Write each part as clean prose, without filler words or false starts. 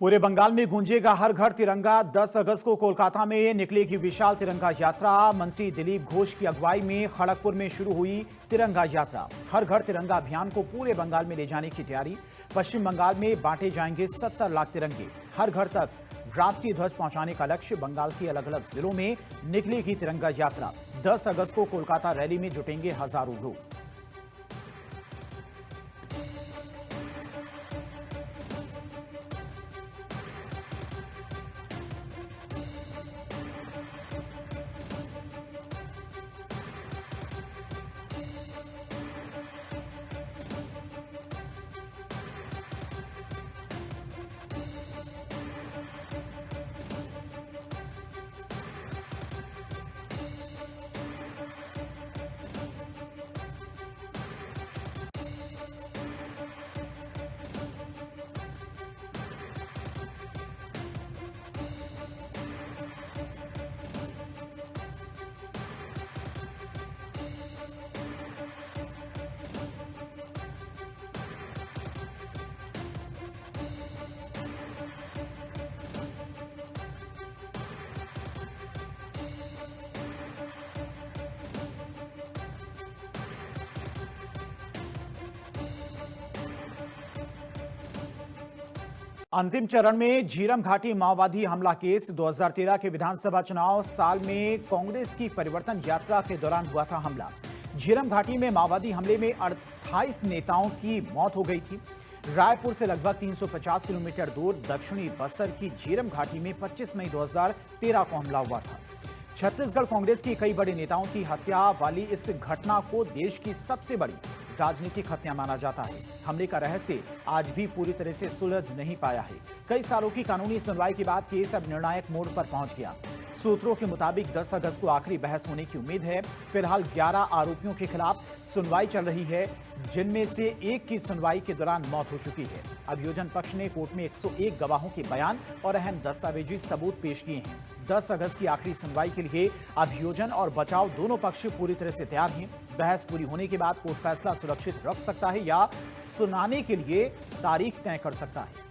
पूरे बंगाल में गूंजेगा हर घर तिरंगा। 10 अगस्त को कोलकाता में निकलेगी विशाल तिरंगा यात्रा। मंत्री दिलीप घोष की अगुवाई में खड़गपुर में शुरू हुई तिरंगा यात्रा। हर घर तिरंगा अभियान को पूरे बंगाल में ले जाने की तैयारी। पश्चिम बंगाल में बांटे जाएंगे 70 लाख तिरंगे। हर घर तक राष्ट्रीय ध्वज पहुंचाने का लक्ष्य। बंगाल के अलग अलग जिलों में निकलेगी तिरंगा यात्रा। 10 अगस्त को कोलकाता रैली में जुटेंगे हजारों लोग। अंतिम चरण में झीरम घाटी माओवादी हमला केस। 2013 के विधानसभा चुनाव साल में कांग्रेस की परिवर्तन यात्रा के दौरान हुआ था हमला। झीरम घाटी में माओवादी हमले में 28 नेताओं की मौत हो गई थी। रायपुर से लगभग 350 किलोमीटर दूर दक्षिणी बस्तर की झीरम घाटी में 25 मई 2013 को हमला हुआ था। छत्तीसगढ़ कांग्रेस की कई बड़े नेताओं की हत्या वाली इस घटना को देश की सबसे बड़ी राजनीतिक हत्या माना जाता है। हमले का रहस्य आज भी पूरी तरह से सुलझ नहीं पाया है। कई सालों की कानूनी सुनवाई के बाद केस अब निर्णायक मोड़ पर पहुंच गया। सूत्रों के मुताबिक 10 अगस्त को आखिरी बहस होने की उम्मीद है। फिलहाल 11 आरोपियों के खिलाफ सुनवाई चल रही है, जिनमें से एक की सुनवाई के दौरान मौत हो चुकी है। अभियोजन पक्ष ने कोर्ट में 101 गवाहों के बयान और अहम दस्तावेजी सबूत पेश किए हैं। 10 अगस्त की आखिरी सुनवाई के लिए अभियोजन और बचाव दोनों पक्ष पूरी तरह से तैयार हैं। बहस पूरी होने के बाद कोर्ट फैसला सुरक्षित रख सकता है या सुनाने के लिए तारीख तय कर सकता है।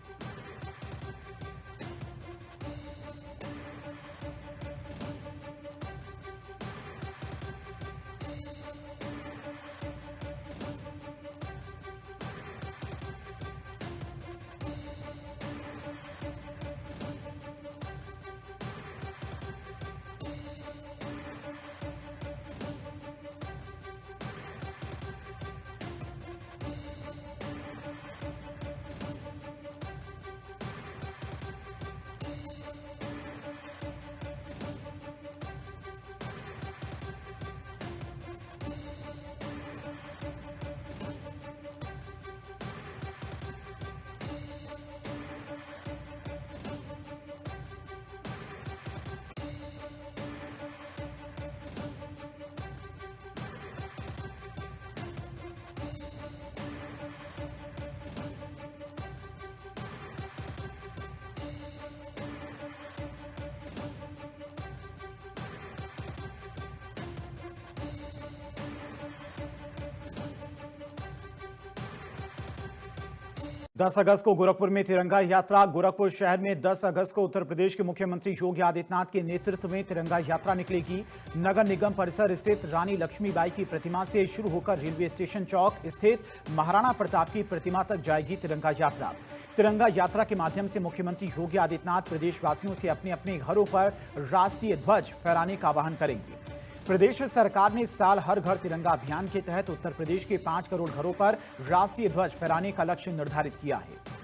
दस अगस्त को गोरखपुर में तिरंगा यात्रा। गोरखपुर शहर में 10 अगस्त को उत्तर प्रदेश के मुख्यमंत्री योगी आदित्यनाथ के नेतृत्व में तिरंगा यात्रा निकलेगी। नगर निगम परिसर स्थित रानी लक्ष्मीबाई की प्रतिमा से शुरू होकर रेलवे स्टेशन चौक स्थित महाराणा प्रताप की प्रतिमा तक जाएगी तिरंगा यात्रा। तिरंगा यात्रा के माध्यम से मुख्यमंत्री योगी आदित्यनाथ प्रदेशवासियों से अपने अपने घरों पर राष्ट्रीय ध्वज फहराने का आह्वान करेंगे। प्रदेश सरकार ने इस साल हर घर तिरंगा अभियान के तहत उत्तर प्रदेश के 5 करोड़ घरों पर राष्ट्रीय ध्वज फहराने का लक्ष्य निर्धारित किया है।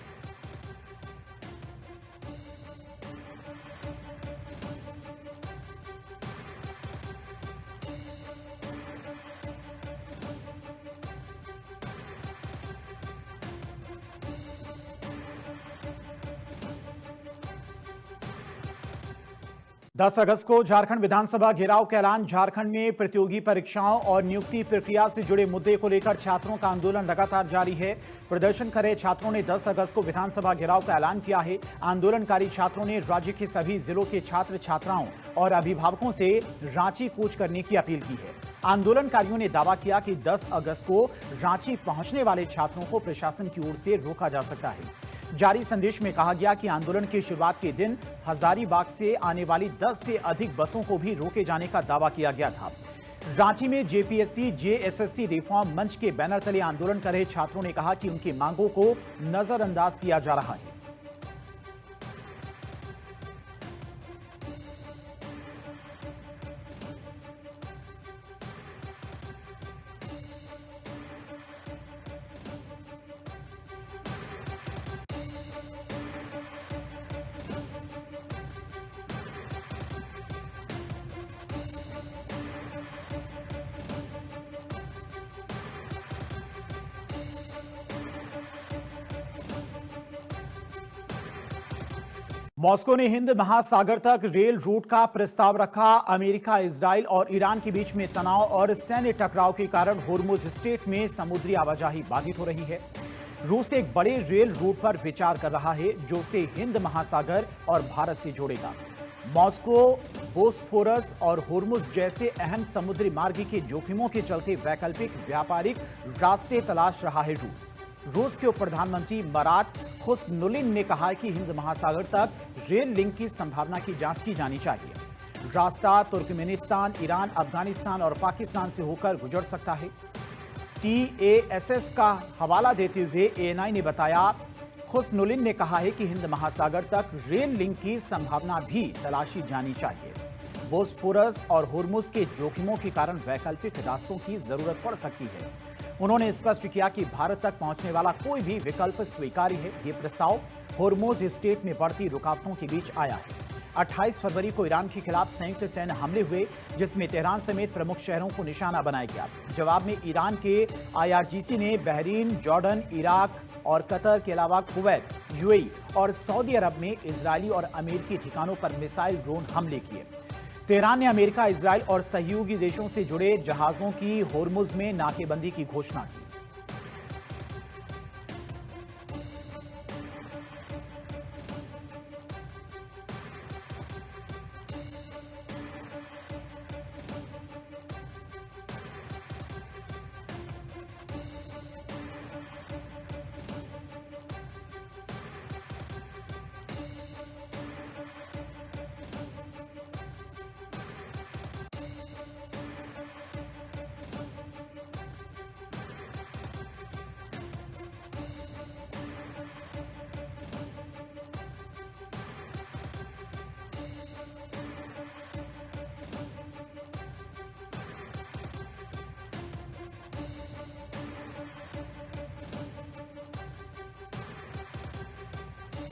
10 अगस्त को झारखंड विधानसभा घेराव का ऐलान। झारखंड में प्रतियोगी परीक्षाओं और नियुक्ति प्रक्रिया से जुड़े मुद्दे को लेकर छात्रों का आंदोलन लगातार जारी है। प्रदर्शन कर रहे छात्रों ने 10 अगस्त को विधानसभा घेराव का ऐलान किया है। आंदोलनकारी छात्रों ने राज्य के सभी जिलों के छात्र छात्राओं और अभिभावकों से रांची कूच करने की अपील की है। आंदोलनकारियों ने दावा किया कि 10 अगस्त को रांची पहुंचने वाले छात्रों को प्रशासन की ओर से रोका जा सकता है। जारी संदेश में कहा गया कि आंदोलन की शुरुआत के दिन हजारीबाग से आने वाली 10 से अधिक बसों को भी रोके जाने का दावा किया गया था। रांची में जेपीएससी जेएसएससी रिफॉर्म मंच के बैनर तले आंदोलन कर रहे छात्रों ने कहा कि उनकी मांगों को नजरअंदाज किया जा रहा है। मॉस्को ने हिंद महासागर तक रेल रूट का प्रस्ताव रखा। अमेरिका, इजराइल और ईरान के बीच में तनाव और सैन्य टकराव के कारण होर्मुज स्ट्रेट में समुद्री आवाजाही बाधित हो रही है। रूस एक बड़े रेल रूट पर विचार कर रहा है जो उसे हिंद महासागर और भारत से जोड़ेगा। मॉस्को बोस्फोरस और होर्मुज जैसे अहम समुद्री मार्ग के जोखिमों के चलते वैकल्पिक व्यापारिक रास्ते तलाश रहा है। रूस के उप प्रधानमंत्री मरात खुसनुलिन ने कहा कि हिंद महासागर तक रेल लिंक की संभावना की जांच की जानी चाहिए। रास्ता तुर्कमेनिस्तान, ईरान, अफगानिस्तान और पाकिस्तान से होकर गुजर सकता है। TASS का हवाला देते हुए ANI ने बताया, खुसनुलिन ने कहा है कि हिंद महासागर तक रेल लिंक की संभावना भी तलाशी जानी चाहिए। बोस्फोरस और होर्मुज के जोखिमों के कारण वैकल्पिक रास्तों की जरूरत पड़ सकती है। उन्होंने स्पष्ट किया कि भारत तक पहुंचने वाला कोई भी विकल्प स्वीकार्य है। ये प्रस्ताव होर्मुज स्ट्रेट में बढ़ती रुकावटों के बीच आया है। 28 फरवरी को ईरान के खिलाफ संयुक्त सैन्य हमले हुए, जिसमें तेहरान समेत प्रमुख शहरों को निशाना बनाया गया। जवाब में ईरान के IRGC ने बहरीन, जॉर्डन, इराक और कतर के अलावा कुवैत, UAE और सऊदी अरब में इजरायली और अमेरिकी ठिकानों पर मिसाइल ड्रोन हमले किए। तेहरान ने अमेरिका, इजराइल और सहयोगी देशों से जुड़े जहाजों की होर्मुज में नाकेबंदी की घोषणा की।